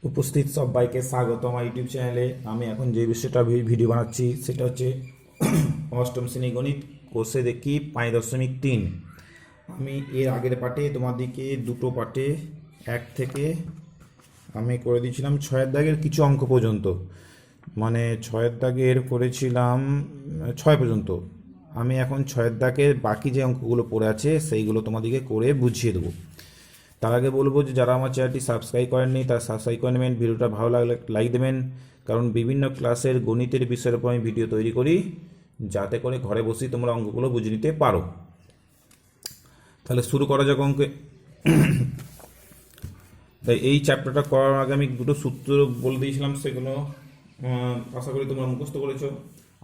উপস্থিত সবাইকে স্বাগত আমার ইউটিউব চ্যানেলে। আমি এখন যে বিষয়টা ভিডিও বানাচ্ছি সেটা হচ্ছে অষ্টম শ্রেণী গণিত কোর্সে দেখি 5.3। আমি এর আগের পার্টে তোমাদেরকে দুটো পার্টে 1 থেকে আমি করে দিয়েছিলাম 6 দাগের কিছু অঙ্ক পর্যন্ত, মানে 6 দাগের করেছিলাম 6 পর্যন্ত। আমি এখন 6 দাগের বাকি যে অঙ্কগুলো পড়ে আছে সেইগুলো তোমাদেরকে করে বুঝিয়ে দেবো। তার আগে বলবো যে যারা আমার চ্যানেলটি সাবস্ক্রাইব করেননি তারা সাবস্ক্রাইব করে নেবেন, ভিডিওটা ভালো লাগলে লাইক দেবেন, কারণ বিভিন্ন ক্লাসের গণিতের বিষয়ের উপর আমি ভিডিও তৈরি করি যাতে করে ঘরে বসেই তোমরা অঙ্কগুলো বুঝে নিতে পারো। তাহলে শুরু করা যাক অঙ্কে। তাই এই চ্যাপ্টারটা করার আগে আমি দুটো সূত্র বলে দিয়েছিলাম, সেগুলো আশা করি তোমরা মুখস্থ করেছো।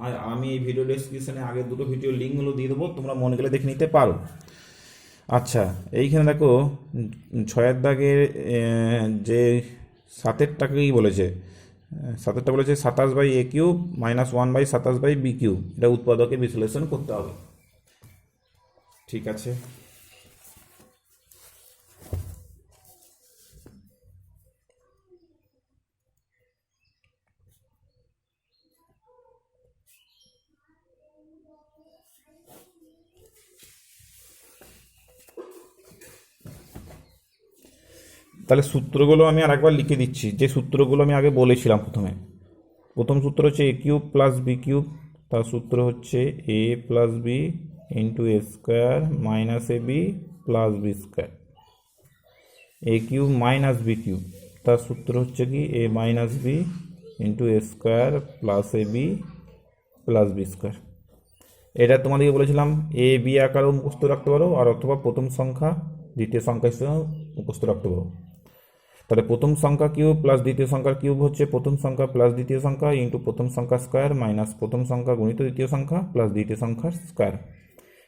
আর আমি এই ভিডিও ডেসক্রিপশনে আগের দুটো ভিডিও লিঙ্কগুলো দিয়ে দেবো, তোমরা মনে গেলে দেখে নিতে পারো। আচ্ছা, এইখানে দেখো 6 দাগের যে 7টাকেই বলেছে, 7টা বলেছে 27/a³ -1 বাই 27/b³। এটা উৎপাদকে বিশ্লেষণ করতে হবে। ঠিক আছে, তাহলে সূত্রগুলো আমি আর একবার লিখে দিচ্ছি, যে সূত্রগুলো আমি আগে বলেছিলাম। প্রথম সূত্র হচ্ছে a³ + b³, তার সূত্র হচ্ছে a + b × a² - ab + b²। a³ - b³ তার সূত্র হচ্ছে কি a - b × a² + ab + b²। এটা তোমাদেরকে বলেছিলাম এ বি আকারেও মুখস্থ রাখতে পারো, আর অথবা প্রথম সংখ্যা দ্বিতীয় সংখ্যা হিসেবেও মুখস্থ রাখতে পারো। তাহলে প্রথম সংখ্যা কিউব প্লাস দ্বিতীয় সংখ্যার কিউব হচ্ছে প্রথম সংখ্যা প্লাস দ্বিতীয় সংখ্যা ইন্টু প্রথম সংখ্যা স্কোয়ার মাইনাস প্রথম সংখ্যা গুণিত দ্বিতীয় সংখ্যা প্লাস দ্বিতীয় সংখ্যার স্কোয়ার।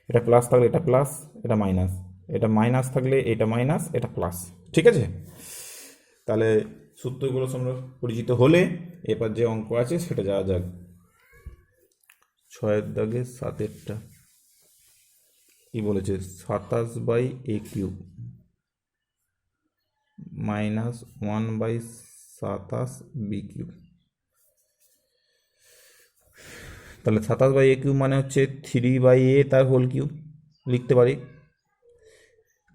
এটা প্লাস থাকলে এটা প্লাস, এটা মাইনাস, এটা মাইনাস থাকলে এটা মাইনাস, এটা প্লাস। ঠিক আছে, তাহলে সূত্রগুলো তোমরা পরিচিত হলে এবার যে অঙ্ক আছে সেটা যাওয়া যাক। 6 দাগে 7টা কি বলেছে, 27/a³ -1 বাই 27/b³। তাহলে 27/a³ মানে হচ্ছে 3/a তার হোল কিউব লিখতে পারি,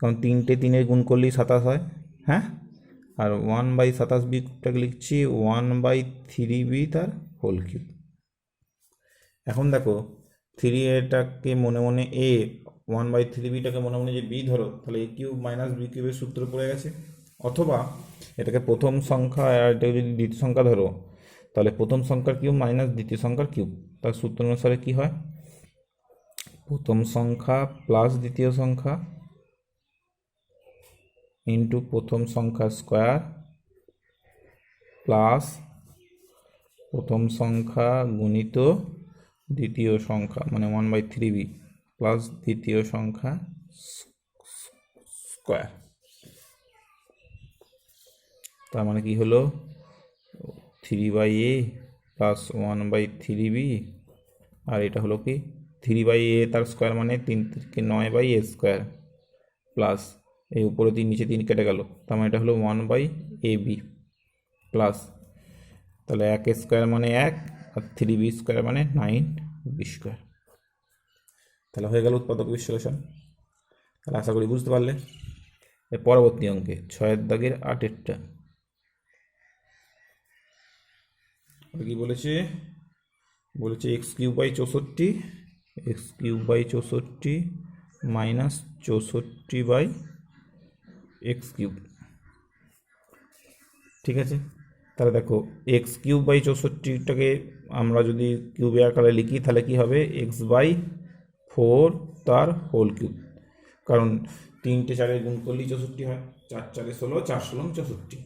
কারণ 3 গুণ করলেই 27 হয়। হ্যাঁ, আর 1 বাই 27/b³ লিখছি 1/3b তার হোল কিউব। এখন দেখো 3aটাকে মনে মনে a, 1/3bটাকে মনে মনে যে b ধরো, তাহলে a³ - b³ সূত্র পড়ে গেছে। অথবা এটাকে প্রথম সংখ্যা আর এটাকে যদি দ্বিতীয় সংখ্যা ধরো, তাহলে প্রথম সংখ্যার কিউব মাইনাস দ্বিতীয় সংখ্যার কিউব, তার সূত্র অনুসারে কি হয়, প্রথম সংখ্যা প্লাস দ্বিতীয় সংখ্যা ইন্টু প্রথম সংখ্যা স্কোয়ার প্লাস প্রথম সংখ্যা গুণিত দ্বিতীয় সংখ্যা মানে 1/3b প্লাস দ্বিতীয় সংখ্যা স্কোয়ার। তার মানে কি হলো 3/a প্লাস 1/3b, আর এটা হলো কি 3/a তার স্কোয়ার মানে 3×9/a² প্লাস এই উপরে 3 নিচে 3 কেটে গেল, তার মানে এটা হলো 1/ab প্লাস, তাহলে 1² মানে 1 আর 3b² মানে 9b²। তাহলে হয়ে গেল উৎপাদক বিশ্লেষণ। তাহলে আশা করি বুঝতে পারলে। এর পরবর্তী অঙ্কে 6 দাগের 8টা কি বলেছে, বলেছে x³ / 64 মাইনাস 64/x³। ঠিক আছে, তাহলে দেখো x³ / 64টাকে আমরা যদি কিউবে আকারে লিখি তাহলে কি হবে x/4 তার হোল কিউব, কারণ 3 4 গুণ করলেই 64 হয়, 4 4 16, 4 16 64,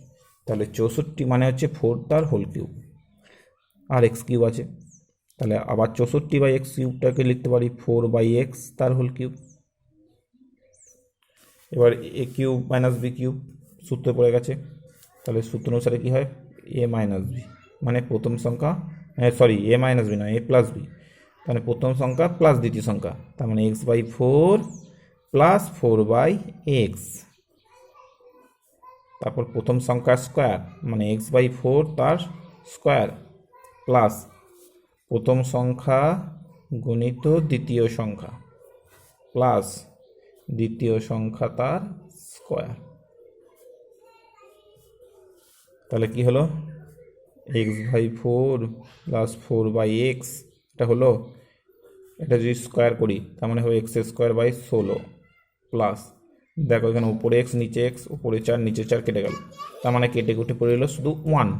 তাহলে 64 মানে হচ্ছে 4 তার হোল কিউব, আর x³ আছে, তাহলে আবার 64/x³ লিখতে পারি 4/x তার হোল কিউব। এবার a³ - b³ সূত্রে পড়ে গেছে, তাহলে সূত্র অনুসারে কি হয় a - b মানে প্রথম সংখ্যা, সরি a - b না a + b, তাহলে প্রথম সংখ্যা প্লাস দ্বিতীয় সংখ্যা, তার মানে x/4 + 4/x তারপর প্রথম সংখ্যার স্কোয়ার মানে x/4 তার স্কোয়ার প্লাস প্রথম সংখ্যা গুণিত দ্বিতীয় সংখ্যা প্লাস দ্বিতীয় সংখ্যা তার স্কোয়ার। তাহলে কি হলো, x/4 প্লাস 4/x, এটা হলো, এটা যদি স্কোয়ার করি তার মানে হবে x²/16 প্লাস, দেখো এখানে উপরে x নিচে x, উপরে 4 নিচে 4 কেটে গেল, তার মানে কেটে কুটে পড়ে এলো শুধু 1।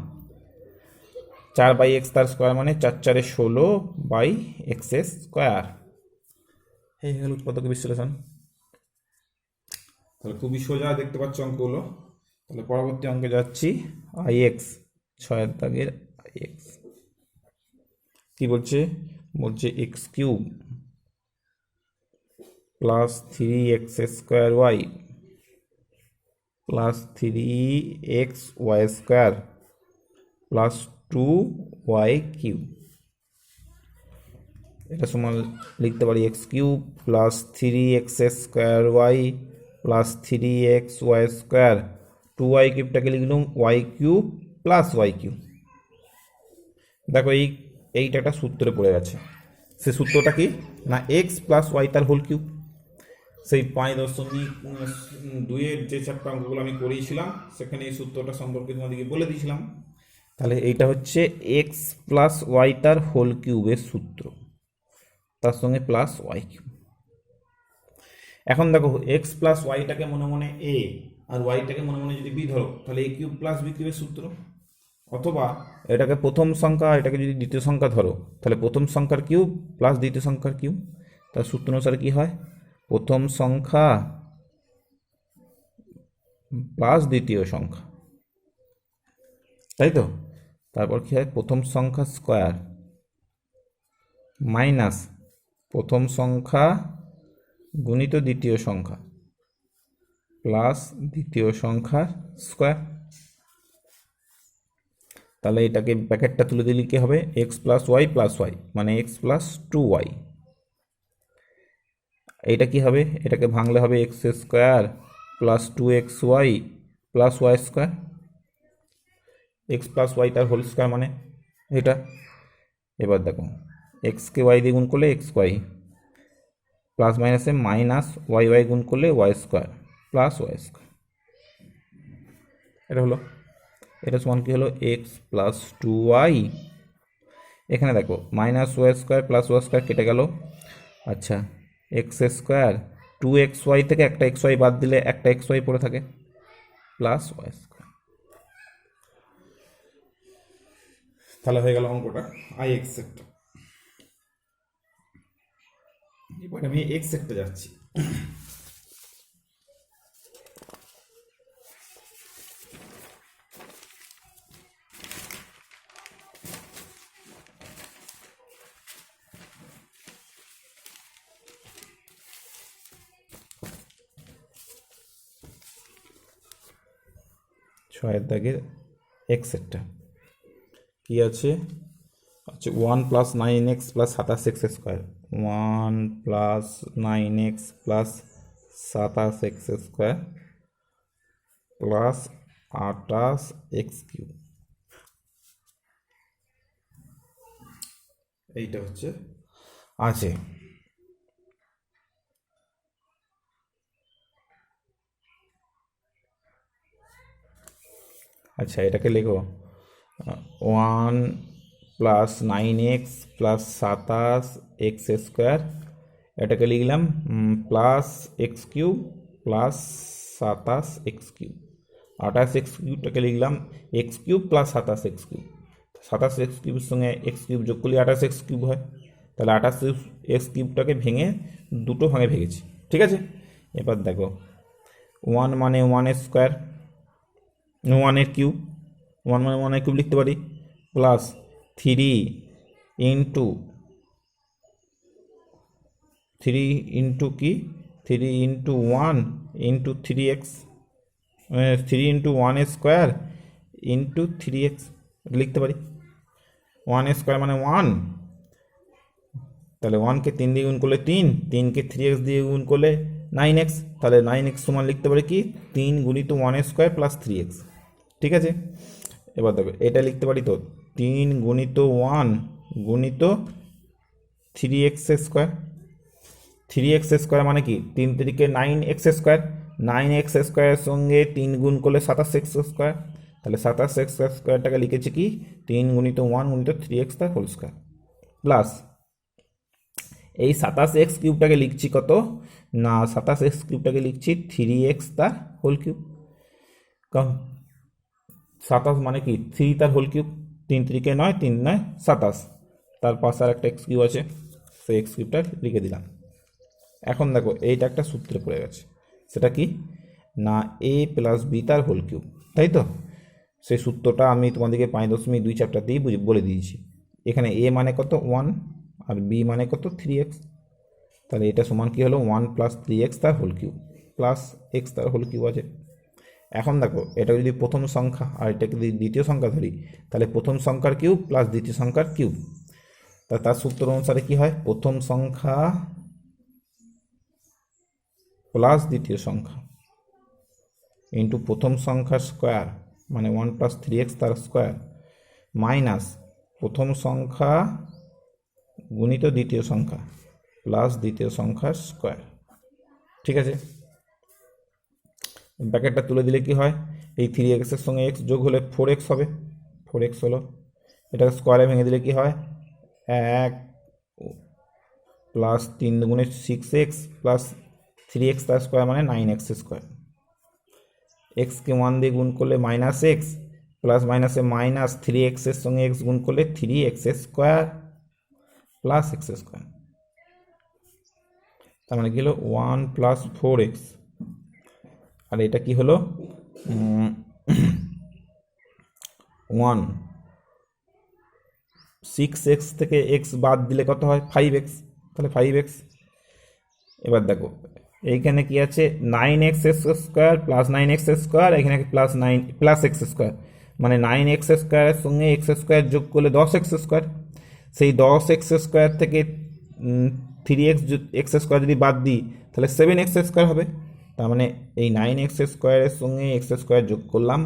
4/x তার স্কোয়ার মানে 4×4=16/x²। এই হলো উৎপাদক বিশ্লেষণ। তাহলে খুবই সোজা দেখতে পাচ্ছ অঙ্কগুলো। তাহলে পরবর্তী অঙ্কে যাচ্ছি, ix 6 দাগের ix কি বলছে, বলছে x³ plus 3x² plus 3xy² plus 2y³ এটা সমান লিখতে পারি x³ plus 3x² plus 3xy², 2y³ লিখলাম y³ প্লাস y³। দেখো এইটা একটা সূত্রে পড়ে গেছে। সে সূত্রটা কি না, x প্লাস ওয়াই তার হোল কিউব। সেই 5.2-এর যে চ্যাপ্টার অঙ্কগুলো আমি করিয়েছিলাম সেখানে এই সূত্রটা সম্পর্কে তোমাদেরকে বলে দিয়েছিলাম। তাহলে এইটা হচ্ছে x প্লাস ওয়াই তার হোল কিউবের সূত্র, তার সঙ্গে প্লাস y³। এখন দেখো এক্স প্লাস ওয়াইটাকে মনে মনে এ আর ওয়াইটাকে মনে মনে যদি বি ধরো, তাহলে a³ প্লাস b³ সূত্র, অথবা এটাকে প্রথম সংখ্যা এটাকে যদি দ্বিতীয় সংখ্যা ধরো, তাহলে প্রথম সংখ্যার কিউব প্লাস দ্বিতীয় সংখ্যার কিউব। তার সূত্র অনুসারে কি হয়, প্রথম সংখ্যা প্লাস দ্বিতীয় সংখ্যা, তাই তো। তারপর কি হয়, প্রথম সংখ্যা স্কোয়ার মাইনাস প্রথম সংখ্যা গুণিত দ্বিতীয় সংখ্যা প্লাস দ্বিতীয় সংখ্যার স্কোয়ার। তাহলে এটাকে ব্র্যাকেটটা তুলে দিলে কি হবে, x প্লাস ওয়াই মানে x প্লাস 2y। এইটা কি হবে, এটাকে ভাঙলে হবে x² plus 2xy plus y²। x plus y তার হোল স্কোয়ার মানে এটা। এবার দেখো এক্সকে ওয়াই দিয়ে গুণ করলে xy প্লাস মাইনাসে মাইনাস ওয়াই গুণ করলে y² প্লাস y²। এটা হলো, এটা সমান কি হলো, x প্লাস 2y। এখানে দেখো মাইনাস y² প্লাস y² কেটে গেল। আচ্ছা, x² 2xy থেকে একটা xy বাদ দিলে একটা xy পড়ে থাকে প্লাস y²। তাহলে হয়ে গেল অঙ্কটা ix সেটটা। এবার আমি x সেটটা যাচ্ছি। ছয়ের দাগের x সেটটা কি আছে, আচ্ছা 1 plus 9x plus 27x², 1 plus 9x plus 27x² plus 28x³। এইটা হচ্ছে আছে। আচ্ছা, এটাকে লিখো 1 প্লাস 9x প্লাস 27x², এটাকে লিখলাম plus x³ plus 27x³। 28x³ লিখলাম x³ প্লাস 27x³। 27x³ সঙ্গে x³ যোগ করলে 28x³ হয়। তাহলে 28x³ ভেঙে দুটো ভাগে ভেঙেছি, ঠিক আছে। এবার দেখো 1 মানে 1 স্কোয়ার, 1 কিউব, 1 মানে 1 কিউব লিখতে পারি, প্লাস 3 ইন্টু কি 3 into 1 into 3x, 3 into 1 square into 3x লিখতে পারি। 1 স্কোয়ার মানে 1, তাহলে 1কে 3 দিয়ে গুণ করলে 3, 3কে 3x দিয়ে গুণ করলে 9x, তাহলে 9x সমান লিখতে পারি কি 3 গুণিত 1² প্লাস 3x। ঠিক আছে, এবার দেখো এটা লিখতে পারি তো 3 গুণিত 1 গুণিত 3x স্কোয়ার। 3x স্কোয়ার মানে কি 3 তিরিকে 9x স্কোয়ার, 9x স্কোয়ারের সঙ্গে 3 গুণ করলে 27x স্কোয়ার, তাহলে 27x স্কোয়ারটাকে লিখেছি কি 3 গুণিত 1 গুণিত 3x তার হোল স্কোয়ার প্লাস এই 27x কিউবটাকে লিখছি কত না 27x কিউবটাকে লিখছি 3x তার হোল কিউব, কারণ 27 মানে কি 3 তার হোল কিউব, 3 তিরিকে 9, 3 9 27, তার পাশে আর একটা এক্স কিউব আছে, সেই এক্স কিউবটা লিখে দিলাম। এখন দেখো এইটা একটা সূত্রে পড়ে গেছে, সেটা কি না a প্লাস বি তার হোল কিউব, তাই তো? সেই সূত্রটা আমি তোমাদেরকে 5.2 চ্যাপ্টারতেই বলে দিয়েছি। এখানে a মানে কত 1 আর b মানে কত 3x, তাহলে এটা সমান কি হলো 1 প্লাস 3x তার হোল কিউব প্লাস x তার হোল কিউব আছে। এখন দেখো এটা যদি প্রথম সংখ্যা আর এটাকে যদি দ্বিতীয় সংখ্যা ধরি, তাহলে প্রথম সংখ্যার কিউব প্লাস দ্বিতীয় সংখ্যার কিউব, তার সূত্র অনুসারে কি হয় প্রথম সংখ্যা প্লাস দ্বিতীয় সংখ্যা ইন্টু প্রথম সংখ্যা স্কোয়ার মানে 1 প্লাস 3x তার স্কোয়ার মাইনাস প্রথম সংখ্যা গুণিত দ্বিতীয় সংখ্যা প্লাস দ্বিতীয় সংখ্যার স্কোয়ার। ঠিক আছে, ব্র্যাকেটটা তুলে দিলে কি হয় এই 3x এর সঙ্গে x যোগ হলে 4x হবে, 4x হলো, এটাকে স্কোয়ারে ভেঙে দিলে কি হয় 1 প্লাস 3 দুগুণে 6x প্লাস 3x তার স্কোয়ার মানে 9x স্কোয়ার, এক্সকে 1 দিয়ে গুণ করলে মাইনাস এক্স প্লাস মাইনাসে মাইনাস 3x এর সঙ্গে x গুণ করলে 3x square plus x square, তার মানে কি হলো 1 প্লাস 4x, আর এটা কি হলো 1, 6x থেকে x বাদ দিলে কত হয় 5x, তাহলে 5x। এবার দেখো এইখানে কি আছে 9x square plus 9x square, এখানে প্লাস 9 প্লাস x স্কোয়ার মানে 9x স্কোয়ারের সঙ্গে x স্কোয়ার যোগ করলে 10x স্কোয়ার, সেই 10x স্কোয়ার থেকে 3x x স্কোয়ার যদি বাদ দিই তাহলে 7x স্কোয়ার হবে, তার মানে এই 9x স্কোয়ারের সঙ্গে x স্কোয়ার যোগ করলাম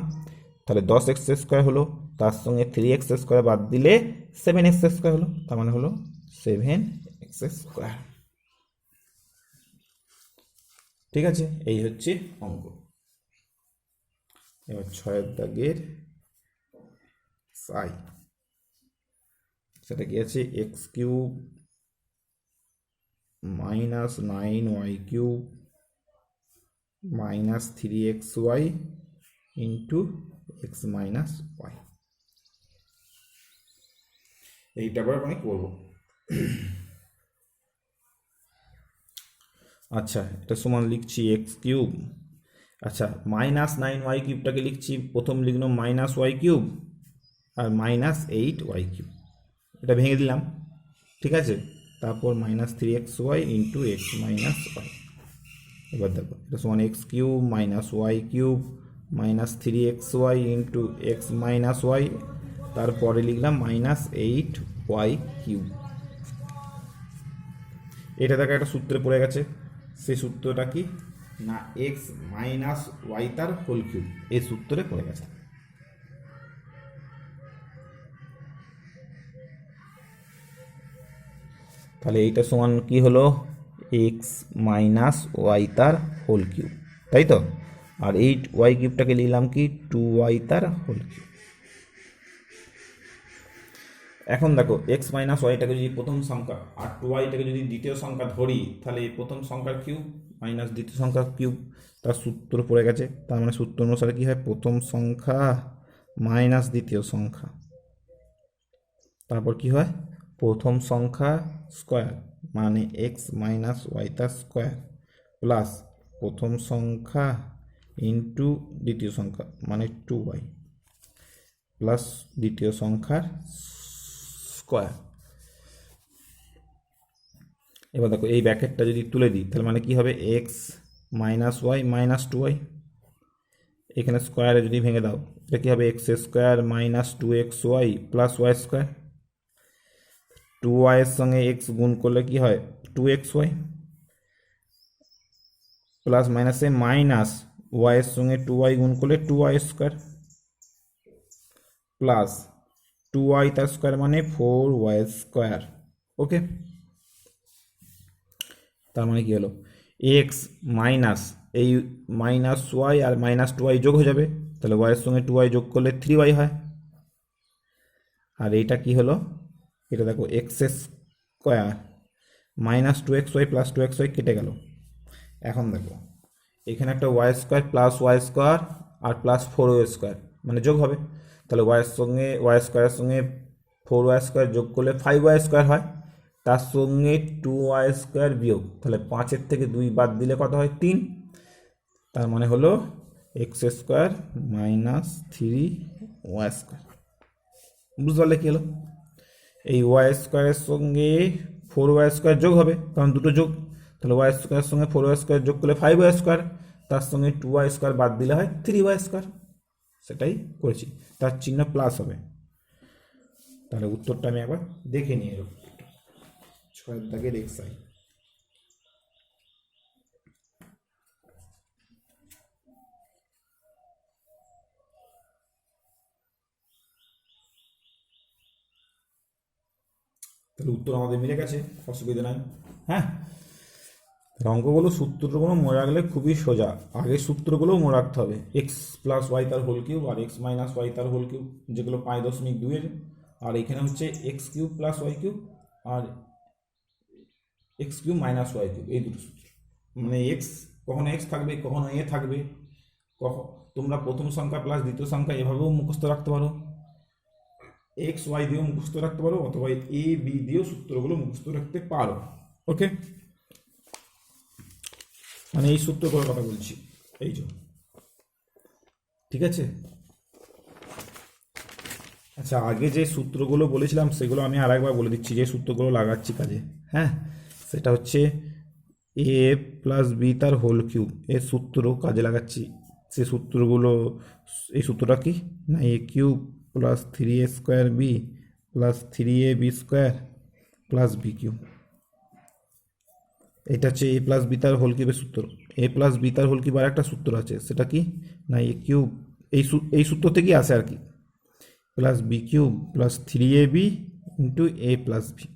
তাহলে 10x স্কোয়ার হলো, তার সঙ্গে 3x স্কোয়ার বাদ দিলে 7x স্কোয়ার হলো, তার মানে হলো 7x স্কোয়ার। ঠিক আছে, এই হচ্ছে অঙ্ক। এবার 6 দাগের সাই, সেটা কি আছে x cube minus 9y cube minus 3xy into x minus y, এইটা আবার আমি করবো। আচ্ছা, এটা সমান লিখছি এক্স কিউব, আচ্ছা মাইনাস 9y কিউবটাকে লিখছি, প্রথম লিখলাম মাইনাস ওয়াই কিউব আর মাইনাস 8y কিউব, এটা ভেঙে দিলাম। ঠিক আছে, তারপর minus 3xy into x minus y, এবার দেখো এটা সমান x cube minus y cube minus 3xy into x minus y, তারপরে লিখলাম মাইনাস 8y কিউব। এটা দেখো একটা সূত্রে পড়ে গেছে, সেই সূত্রটা কি না এক্স মাইনাস ওয়াই তার হোল কিউব, এই সূত্রে পড়ে গেছে। তাহলে এইটা সমান কি হলো এক্স মাইনাস ওয়াই তার হোল কিউব, তাই তো? আর 8y কিউবটাকে লিখলাম কি 2y তার হোল কিউব। এখন দেখো এক্স মাইনাস ওয়াইটাকে যদি প্রথম সংখ্যা আর 2yটাকে যদি দ্বিতীয় সংখ্যা ধরি, তাহলে এই প্রথম সংখ্যার কিউব মাইনাস দ্বিতীয় সংখ্যার কিউব, তার সূত্র পড়ে গেছে, তার মানে সূত্র অনুসারে কি হয় প্রথম সংখ্যা মাইনাস দ্বিতীয় সংখ্যা, তারপর কি হয় প্রথম সংখ্যা স্কোয়ার মানে এক্স মাইনাস ওয়াই তার স্কোয়ার প্লাস প্রথম সংখ্যা ইন্টু দ্বিতীয় সংখ্যা মানে 2y প্লাস দ্বিতীয় সংখ্যার স্কোয়ার। এবার দেখো এই ব্র্যাকেটটা যদি তুলে দিই তাহলে মানে কি হবে x minus Y minus 2y, এখানে স্কোয়ারে যদি ভেঙে দাও এটা কি হবে x square minus 2xy plus y square, 2y এর সঙ্গে এক্স গুণ করলে কি হয় 2xy, প্লাস মাইনাসে মাইনাস ওয়াইয়ের সঙ্গে 2y গুণ করলে 2y স্কোয়ার প্লাস 2y তার স্কোয়ার মানে 4y স্কোয়ার। ওকে, তার মানে কি হলো এক্স মাইনাস এই মাইনাস ওয়াই আর মাইনাস 2y যোগ হয়ে যাবে, তাহলে ওয়াইয়ের সঙ্গে 2y যোগ করলে 3y হয়। আর এইটা কি হলো, এটা দেখো x square minus 2xy plus 2xy কেটে গেল। এখন দেখো এখানে একটা y square plus y square আর প্লাস 4y স্কোয়ার মানে যোগ হবে, তাহলে ওয়াইয়ের সঙ্গে ওয়াই স্কোয়ারের সঙ্গে 4y স্কোয়ার যোগ করলে 5y স্কোয়ার হয়, তার সঙ্গে 2y স্কোয়ার বিয়োগ, তাহলে 5-এর থেকে 2 বাদ দিলে কত হয় 3, তার মানে হলো x square minus 3y square. বুঝতে পারলে কি হলো, এই ওয়াই স্কোয়ারের সঙ্গে 4y স্কোয়ার যোগ হবে কারণ দুটো যোগ, তাহলে ওয়াই স্কোয়ারের সঙ্গে 4y স্কোয়ার যোগ করলে 5y স্কোয়ার, তার সঙ্গে 2y স্কোয়ার বাদ দিলে হয় 3y স্কোয়ার, সেটাই করেছি, তার চিহ্ন প্লাস হবে। তাহলে উত্তরটা আমি একবার দেখে নিয়ে এলো 6 দাগের এক্সাই। তাহলে উত্তর আমাদের মিলে গেছে, অসুবিধা নাই। হ্যাঁ, অঙ্কগুলো সূত্রগুলো মনে রাখলে খুবই সোজা, আগে সূত্রগুলোও মনে রাখতে হবে, এক্স প্লাস ওয়াই তার হোল কিউব আর এক্স মাইনাস ওয়াই তার হোল কিউব, যেগুলো 5.2-এর, আর এখানে হচ্ছে x cube plus y cube আর x cube minus y cube, এই দুটো সূত্র। মানে এক্স কখনো এক্স থাকবে কখনো এ থাকবে, কখন তোমরা প্রথম সংখ্যা প্লাস দ্বিতীয় সংখ্যা এভাবেও মুখস্থ রাখতে পারো, এক্স ওয়াই দিয়েও মুখস্থ রাখতে পারো, অথবা এ বি দিয়েও সূত্রগুলো মুখস্থ রাখতে পারো। ওকে, মানে এই সূত্রগুলোর কথা বলছি, এই যে ঠিক আছে। আচ্ছা, আগে যে সূত্রগুলো বলেছিলাম সেগুলো আমি আরেকবার বলে দিচ্ছি, যে সূত্রগুলো লাগাচ্ছি কাজে। হ্যাঁ, সেটা হচ্ছে এ প্লাস বি তার হোল কিউব, এর সূত্র কাজে লাগাচ্ছি। সে সূত্রগুলো, এই সূত্রটা কি না, এ cube plus 3a square B plus 3ab square plus B cube, এটা হচ্ছে এ প্লাস বি তার হোল কিউবের সূত্র। এ প্লাস বি তার হোল কিউব আর একটা সূত্র আছে, সেটা কি না এ কিউব, এই সূত্র থেকেই আসে আর কি, plus B cube plus 3ab into a plus b.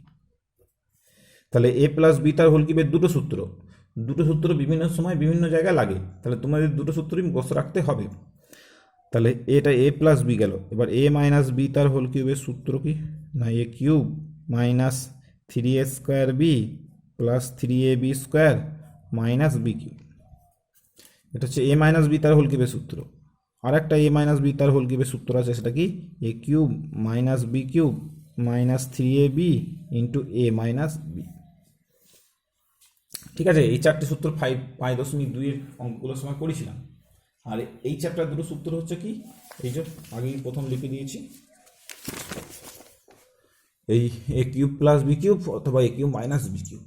তাহলে এ প্লাস বি তার হোল কিউবের দুটো সূত্র বিভিন্ন সময় বিভিন্ন জায়গায় লাগে, তাহলে তোমাদের দুটো সূত্রই মুখস্থ রাখতে হবে। তাহলে এটা এ প্লাস বি গেল, এবার এ মাইনাস বি তার হোল কিউবের সূত্র কি না এ cube minus 3a square B plus 3ab square minus B cube, এটা হচ্ছে এ মাইনাস বি তার হোল কিউবের সূত্র। আর একটা এ মাইনাস বি তার হোল কিউবের সূত্র আছে, সেটা কি A cube minus B cube minus 3ab into A minus B. ঠিক আছে, এই চারটে সূত্র 5.2-এর অঙ্কগুলোর সময় করেছিলাম। আর এই চ্যাপ্টার দুটো সূত্র হচ্ছে কি, এই যে আগেই প্রথম লিখে দিয়েছি, এই এ কিউব প্লাস বি কিউব অথবা এ কিউব মাইনাস বি কিউব।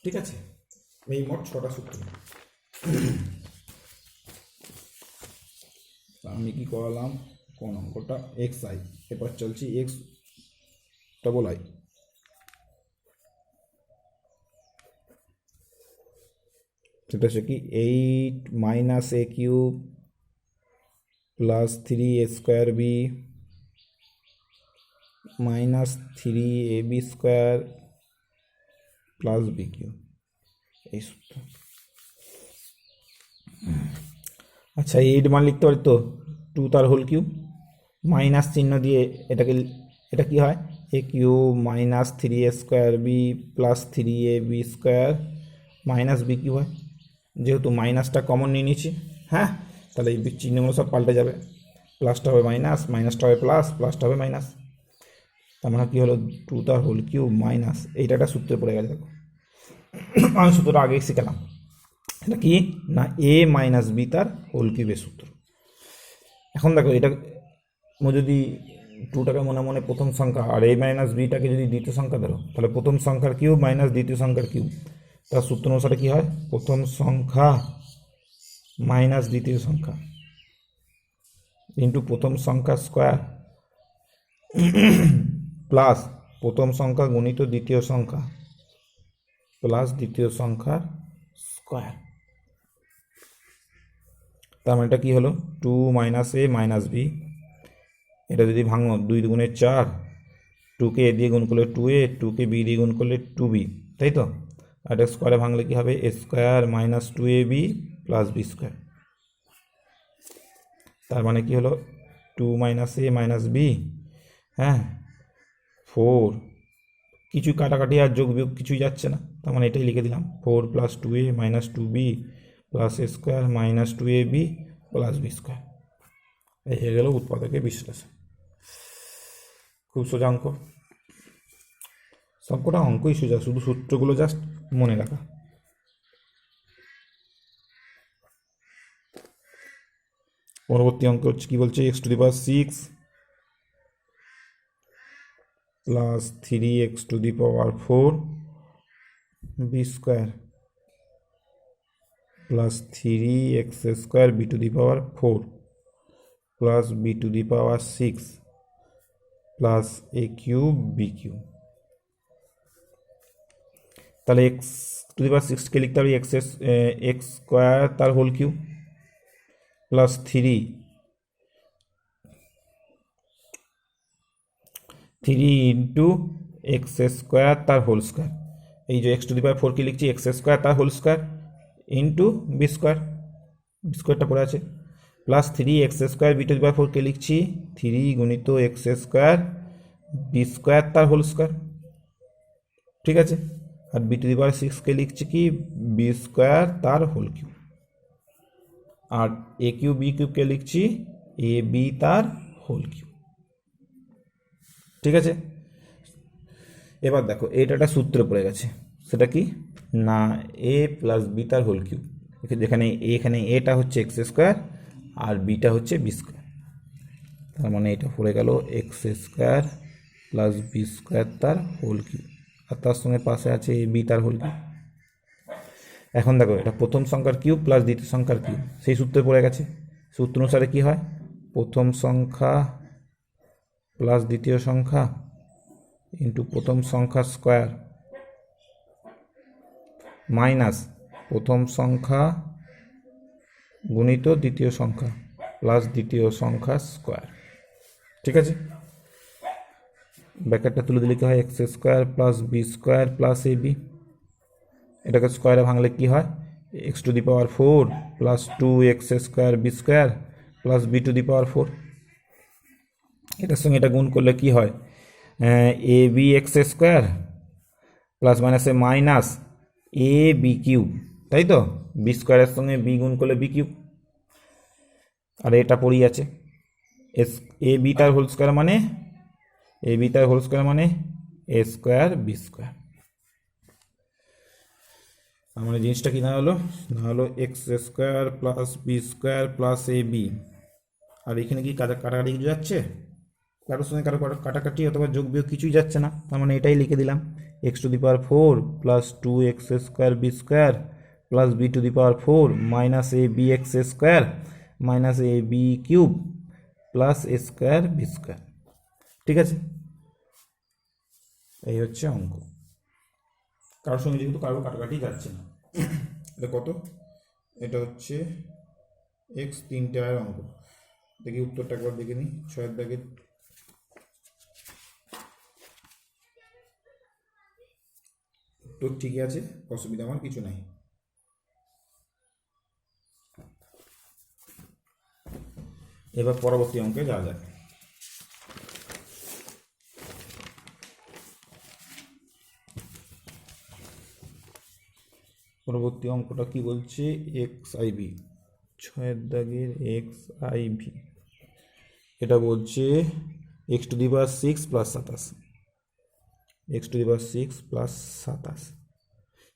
ঠিক আছে, এই মোট 6টা সূত্র। আমি কি করালাম, কোন অঙ্কটা এক্স আই, এরপর চলছি এক্স ডবল আই। সেটা হচ্ছে কি 8 minus A cube plus 3a square B minus 3ab square plus B cube, এই সূত্র। আচ্ছা, 8 মান লিখতে পারি তো 2 তার হোল কিউব, মাইনাস চিহ্ন দিয়ে এটাকে, এটা কি হয় A cube minus 3a square B plus 3ab square minus B cube হয়, যেহেতু মাইনাসটা কমন নিয়ে নিচ্ছি। হ্যাঁ, তাহলে এই চিহ্নগুলো সব পাল্টে যাবে, প্লাসটা হবে মাইনাস, মাইনাসটা হবে প্লাস, প্লাসটা হবে মাইনাস, তার মানে কী হলো 2 তার হোল কিউব মাইনাস, এইটা একটা সূত্রে পড়ে গেছে। দেখো আমি সূত্রটা আগেই শিখালাম, এটা কি না এ মাইনাস বি তার হোল কিউবের সূত্র। এখন দেখো এটা যদি 2টাকে মনে মনে প্রথম সংখ্যা আর এ মাইনাস বিটাকে যদি দ্বিতীয় সংখ্যা ধরো, তাহলে প্রথম সংখ্যার কিউব মাইনাস দ্বিতীয় সংখ্যার কিউব, তার সূত্র অনুসারে কী হয় প্রথম সংখ্যা মাইনাস দ্বিতীয় সংখ্যা ইন্টু প্রথম সংখ্যা স্কোয়ার প্লাস প্রথম সংখ্যা গুণিত দ্বিতীয় সংখ্যা প্লাস দ্বিতীয় সংখ্যার স্কোয়ার। তার মানে এটা কী হলো, 2 মাইনাস এ মাইনাস বি। এটা যদি ভাঙো 2 দুগুণে 4, 2কে এ দিয়ে গুণ করলে 2a, 2কে বি দিয়ে গুণ করলে 2b, তাই তো। আর এটা স্কোয়ারে ভাঙলে কী হবে, A square minus 2ab plus B square. তার মানে কি হলো, 2 মাইনাস এ মাইনাস বি, হ্যাঁ 4, কিছু কাটাকাটি আর যোগ বিয়োগ কিছুই যাচ্ছে না, তার মানে এটাই লিখে দিলাম, 4 plus 2a minus 2b plus এ square minus 2ab plus B square. এই হয়ে গেল উৎপাদকের বিশ্লেষণ। খুব সোজা অঙ্ক, সবকটা অঙ্কই সোজা, শুধু সূত্রগুলো জাস্ট মনে রাখা। পরবর্তী অঙ্ক হচ্ছে কি বলছে, x to the power 6 plus 3x to the power 4 b square plus 3x square B to the power 4 plus B to the power 6 plus a cube b cube. তাহলে এক্স টু দি পাওয়ার 6কে লিখতে হবে x square তার whole cube plus 3 into x square তার whole square. এই যে এক্স to the power 4কে লিখছি এক্স স্কোয়ার তার whole square into B square, B স্কোয়ারটা পড়ে আছে, plus 3x square B to the power 4কে লিখছি 3 গুণিত এক্স স্কোয়ার বি স্কোয়ার তার হোল স্কোয়ার, ঠিক আছে। আর বি টু দি পাওয়ার 6কে লিখছি কি বি স্কোয়ার তার হোল কিউব, আর এ কিউব বি কিউবকে লিখছি এ বি তার হোল কিউব, ঠিক আছে। এবার দেখো এটা একটা সূত্র পড়ে গেছে, সেটা কি না, এ প্লাস বি তার হোল কিউব, এখানে এটা হচ্ছে এক্স স্কোয়ার আর বিটা হচ্ছে বি স্কোয়ার, তার মানে এটা পড়ে গেল x square plus B square তার হোল কিউব, আর তার সঙ্গে পাশে আছে এ বি তার হোল কিউব। এখন দেখো এটা প্রথম সংখ্যার কিউব প্লাস দ্বিতীয় সংখ্যার কিউব, সেই সূত্রে পড়ে গেছে। সূত্র অনুসারে কি হয়, প্রথম সংখ্যা প্লাস দ্বিতীয় সংখ্যা ইন্টু প্রথম সংখ্যা স্কোয়ার মাইনাস প্রথম সংখ্যা গুণিত দ্বিতীয় সংখ্যা প্লাস দ্বিতীয় সংখ্যা স্কোয়ার, ঠিক আছে। ব্র্যাকেটটা তুলে দিলে কি হয়, x square plus B square plus A B, এটাকে স্কোয়ারে ভাঙলে কি হয়, x to the power 4 plus 2x square B square plus B to the power 4, এটার সঙ্গে এটা গুণ করলে কি হয়, A B x square plus মাইনাসে মাইনাস এ বি কিউব, তাই তো, বি স্কোয়ারের সঙ্গে বি গুণ করলে বি কিউব, আর এটা পড়েই আছে এ বি তার হোল স্কোয়ার মানে এ স্কোয়ার বি স্কোয়ার। আমার জিনিসটা কি না হলো x square plus B square plus A B, আর এখানে কি কাটাকাটি কিছু যাচ্ছে, কারোর সঙ্গে কারো কাটাকাটি অথবা যোগ বিয়োগ কিছুই যাচ্ছে না, তার মানে এটাই লিখে দিলাম, x to the power 4 plus 2x square B square plus B to the power 4 minus A B x square minus A B cube plus A square B square, ঠিক আছে। এই হচ্ছে অঙ্ক, কারোর সঙ্গে যেহেতু কারো কাটাকাটি যাচ্ছে না। এটা কত, এটা হচ্ছে এক্স 3টে আয়ের অঙ্ক। দেখি উত্তরটা একবার দেখে নিই, 6 দাগের উত্তর ঠিকই আছে, অসুবিধা আমার কিছু নাই। এবার পরবর্তী অঙ্কে যাওয়া যাক। পরবর্তী অঙ্কটা কি বলছে, এক্স আই ভি, 6 দাগের এক্স আই ভি, এটা বলছে x to the power 6 plus 27, x to the power 6 plus 27।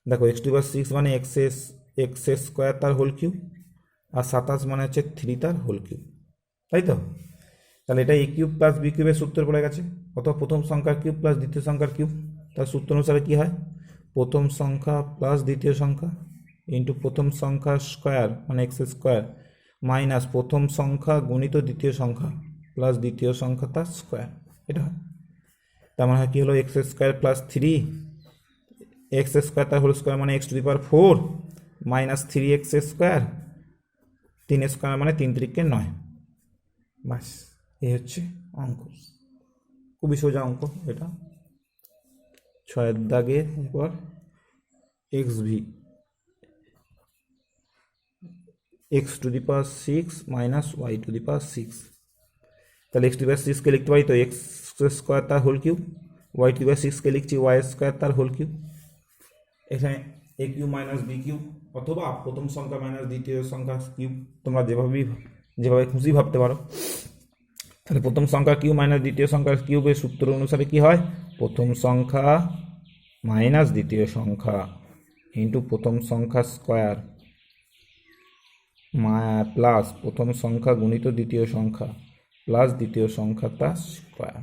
দেখো এক্স টু দি পাওয়ার 6 মানে এক্স স্কোয়ার তার হোল কিউব, আর 27 মানে হচ্ছে 3 তার হোল কিউব, তাই তো। তাহলে এটা এ কিউব প্লাস বি কিউবের সূত্র পড়ে গেছে, অথবা প্রথম সংখ্যার কিউব প্লাস দ্বিতীয় সংখ্যার কিউব। তার সূত্র অনুসারে কি হয়, প্রথম সংখ্যা প্লাস দ্বিতীয় সংখ্যা ইন্টু প্রথম সংখ্যা স্কোয়ার মানে এক্স স্কোয়ার মাইনাস প্রথম সংখ্যা গুণিত দ্বিতীয় সংখ্যা প্লাস দ্বিতীয় সংখ্যা তার স্কোয়ার, এটা হয়। তার মানে কি হলো, x square plus 3 x square তার হোল স্কোয়ার মানে x to the power 4 minus 3x square তিন স্কোয়ার মানে 3 তিরিকে 9। বাস, এই হচ্ছে অঙ্ক। খুবই সোজা অঙ্ক এটা। 6 দাগে এরপর x V x to the power 6 minus y to the power 6। তাহলে এক্স টু দি পাওয়ার 6কে লিখতে পারি তো এক্স স্কোয়ার তার whole cube, y to the power 6কে লিখছি ওয়াই স্কোয়ার তার হোল কিউব। এখানে A cube minus B cube অথবা প্রথম সংখ্যা মাইনাস দ্বিতীয় সংখ্যা কিউব, তোমরা যেভাবে খুশি ভাবতে পারো। তাহলে প্রথম সংখ্যা কিউব মাইনাস দ্বিতীয় সংখ্যার কিউবের সূত্র অনুসারে কি হয়, প্রথম সংখ্যা মাইনাস দ্বিতীয় সংখ্যা ইন্টু প্রথম সংখ্যা স্কোয়ার প্লাস প্রথম সংখ্যা গুণিত দ্বিতীয় সংখ্যা প্লাস দ্বিতীয় সংখ্যা তার স্কোয়ার,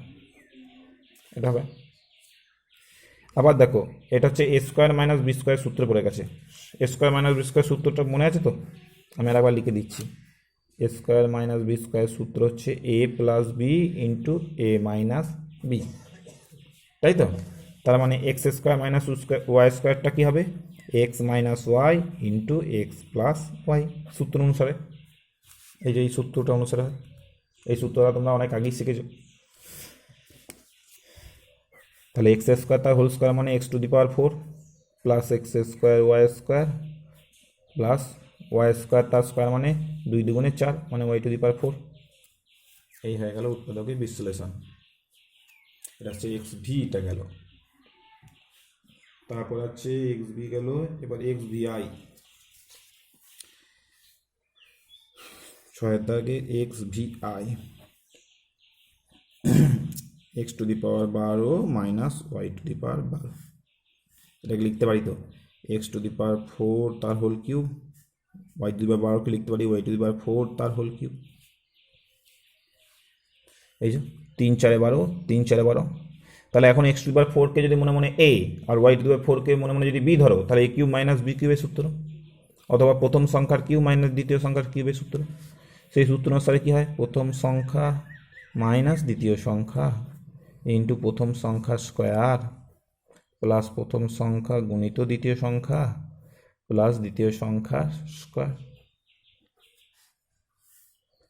এটা হবে। আবার দেখো, এটা হচ্ছে এ স্কোয়ার মাইনাস বি স্কোয়ার সূত্র পড়ে গেছে। এ স্কোয়ার মাইনাস বি স্কোয়ার সূত্রটা মনে আছে তো? আমি আরেকবার লিখে দিচ্ছি। এ স্কোয়ার মাইনাস বি স্কোয়ার সূত্র হচ্ছে a plus b into A minus B, তাই তো? তার মানে এক্স স্কোয়ার মাইনাস ওয়াই স্কোয়ারটা কী হবে, x minus y into x plus y সূত্র অনুসারে। এই যে এই সূত্রটা অনুসারে হয়, এই সূত্রটা তোমরা অনেক আগেই শিখেছো। তাহলে এক্স স্কোয়ার তার হোল স্কোয়ার মানে x to the power 4 plus x square y square plus y square তার স্কোয়ার মানে 2 দুগুণে 4 মানে ওয়াই টু দি পাওয়ার 4। এই হয়ে গেল উৎপাদকের বিশ্লেষণ। এটা হচ্ছে এক্স ভিটা গেল, তারপর হচ্ছে এক্স ভি গেল, এবার এক্স ভি আই। 6 দাগে x V I x to the power 12 minus y to the power 12, এটাকে লিখতে পারি তো এক্স টু দি পাওয়ার 4 তার whole cube, y to the power 12কে লিখতে পারি ওয়াই টু দি পাওয়ার 4 তার হোল কিউব। এই যে 3 4 12, 3 4 12। তাহলে এখন এক্স টু দি পাওয়ার 4কে যদি মনে মনে এ আর ওয়াই টু দি পাওয়ার 4কে মনে মনে যদি বি ধরো, তাহলে এ কিউব মাইনাস বি কিউবের সূত্র, অথবা প্রথম সংখ্যার কিউব মাইনাস দ্বিতীয় সংখ্যার কিউবের সূত্র। সেই সূত্র অনুসারে কী হয়, প্রথম সংখ্যা মাইনাস দ্বিতীয় সংখ্যা ইন্টু প্রথম সংখ্যা স্কোয়ার প্লাস প্রথম সংখ্যা গুণিত দ্বিতীয় সংখ্যা প্লাস দ্বিতীয় সংখ্যা স্কোয়ার।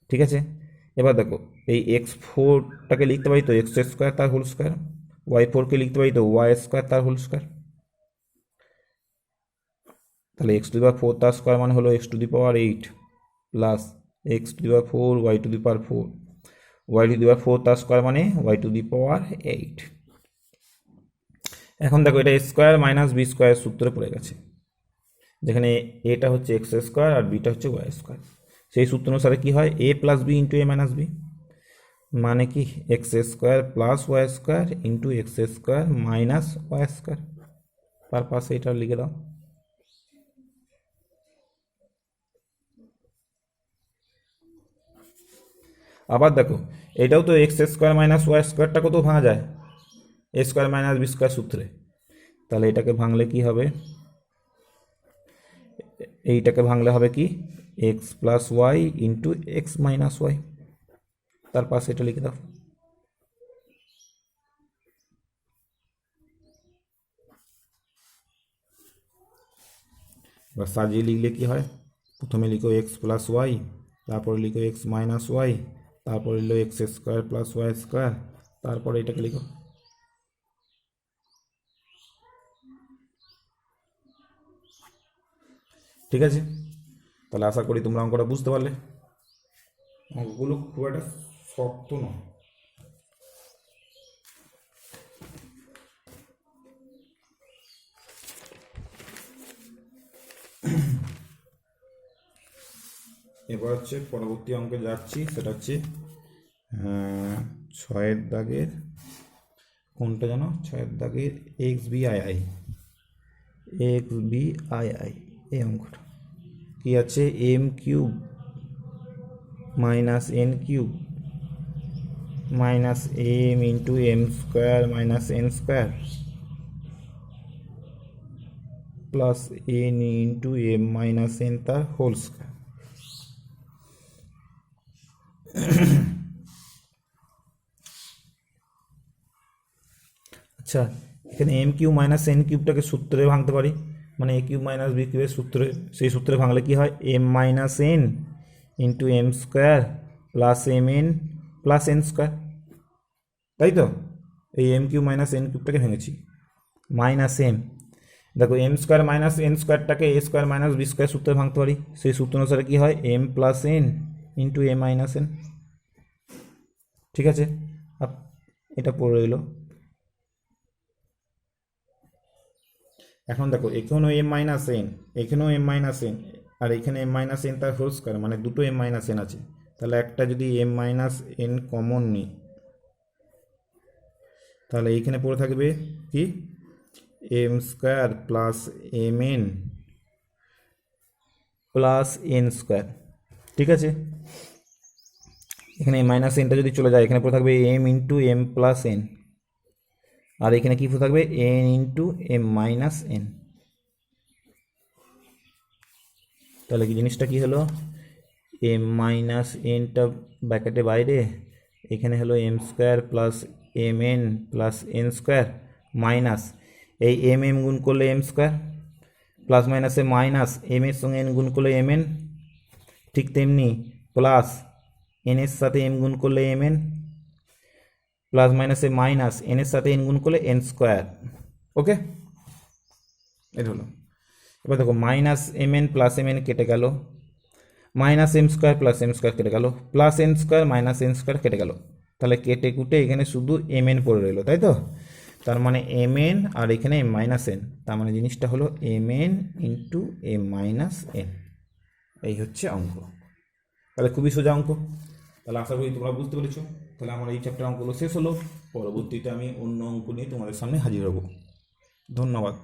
ঠিক আছে, এবার দেখো এই এক্স 4টাকে লিখতে পারি তো এক্স স্কোয়ার তার হোল স্কোয়ার, ওয়াই 4কে লিখতে পারি তো ওয়াই স্কোয়ার তার হোল স্কোয়ার। তাহলে এক্স টু দি পাওয়ার 4 তার স্কোয়ার মানে হলো x to the power 8 plus x to the power 4 y to the power 4, y to the power 4 তার স্কোয়ার মানে ওয়াই টু দি পাওয়ার 8। এখন দেখো এটা স্কোয়ার মাইনাস বি স্কোয়ার সূত্রে পড়ে গেছে, যেখানে এটা হচ্ছে এক্স স্কোয়ার আর বিটা হচ্ছে ওয়াই স্কোয়ার। সেই সূত্র অনুসারে কী হয়, a plus b into A minus b মানে কি x square plus y square into x square minus y square. তার পাশে এটা লিখে দাও। আবার দেখো এটাও তো এক্স স্কোয়ার মাইনাস ওয়াই স্কোয়ারটা কত ভাঙা যায়, এ স্কোয়ার মাইনাস বি স্কোয়ার সূত্রে। তাহলে এটাকে ভাঙলে কি হবে, এইটাকে ভাঙলে হবে কি x plus y into x minus y. তার পাশে এটা লিখে দাও। এবার সাজিয়ে লিখলে কি হয়, প্রথমে লিখো এক্স প্লাস ওয়াই, তারপরে লিখো এক্স মাইনাস ওয়াই, তারপরে লিখো x square plus y square, তারপরে এটাকে লিখো। ঠিক আছে, তাহলে আশা করি তোমরা অঙ্কটা বুঝতে পারলে। অঙ্কগুলো খুব একটা শক্ত নয়। এবার হচ্ছে পরবর্তী অঙ্কে যাচ্ছি, সেটা হচ্ছে 6 দাগের কোনটা জানো, 6 দাগের x b i i, x b i i. এই অঙ্কটা কি আছে, m cube minus n cube minus m into M square minus N square plus N into M minus n তার হোল স্কোয়ার। আচ্ছা, এখানে এম কিউব মাইনাস এন কিউবটাকে সূত্রে ভাঙতে পারি, মানে এ কিউব মাইনাস বি কিউবের সূত্রে। সেই সূত্রে ভাঙলে কি হয়, M minus N into M square plus M N plus N square, তাই তো? এই এম কিউ মাইনাস এন কিউবটাকে ভেঙেছি, মাইনাস এম, দেখো এম স্কোয়ার মাইনাস এন স্কোয়ারটাকে A square minus B square সূত্রে ভাঙতে পারি, সেই সূত্র অনুসারে কী হয়, এম প্লাস এন ইন্টু এ মাইনাস এন। ঠিক আছে, এটা পড়ে রইল। এখন দেখো এখানেও এম মাইনাস এন, এখানেও এম মাইনাস এন, আর এখানে এম মাইনাস এন তার হোল স্কোয়ার, মানে দুটো এম মাইনাস এন আছে। তাহলে একটা যদি এম মাইনাস এন কমন নিই, তাহলে এইখানে পড়ে থাকবে কি, M square plus M N plus N square. ঠিক আছে, এখানে মাইনাস এনটা যদি চলে যায়, এখানে পড়ে থাকবে M into M plus N, আর এখানে কী পড়ে থাকবে, N into M minus N. তাহলে কি জিনিসটা কি হলো, এম মাইনাস এনটা ব্র্যাকেটে বাইরে, এখানে হলো M square plus M N plus N square minus এই এম এম গুণ করলে এম স্কোয়ার, প্লাস মাইনাসে মাইনাস এম এর সঙ্গে এন গুণ করলে এম এন, ঠিক তেমনি প্লাস এন এর সাথে এম গুণ করলে এম এন, প্লাস মাইনাসে মাইনাস এন এর সাথে এন গুণ করলে এন স্কোয়ার। ওকে, এটা হলো। এবার দেখো minus M N plus M N কেটে গেল, minus M square plus M square কেটে গেল, plus N square minus N square কেটে গেল, তাহলে কেটে কুটে এখানে শুধু এম এন পড়ে রইলো, তাই তো? তার মানে এম এন আর এখানে এম মাইনাস এন, তার মানে জিনিসটা হলো M N into M minus N. এই হচ্ছে অঙ্ক। তাহলে খুবই সোজা অঙ্ক। তাহলে আশা করি তোমরা বুঝতে পেরেছো। তাহলে আমার এই চ্যাপ্টার অঙ্কগুলো শেষ হলো। পরবর্তীতে আমি অন্য অঙ্ক নিয়ে তোমাদের সামনে হাজির হব। ধন্যবাদ।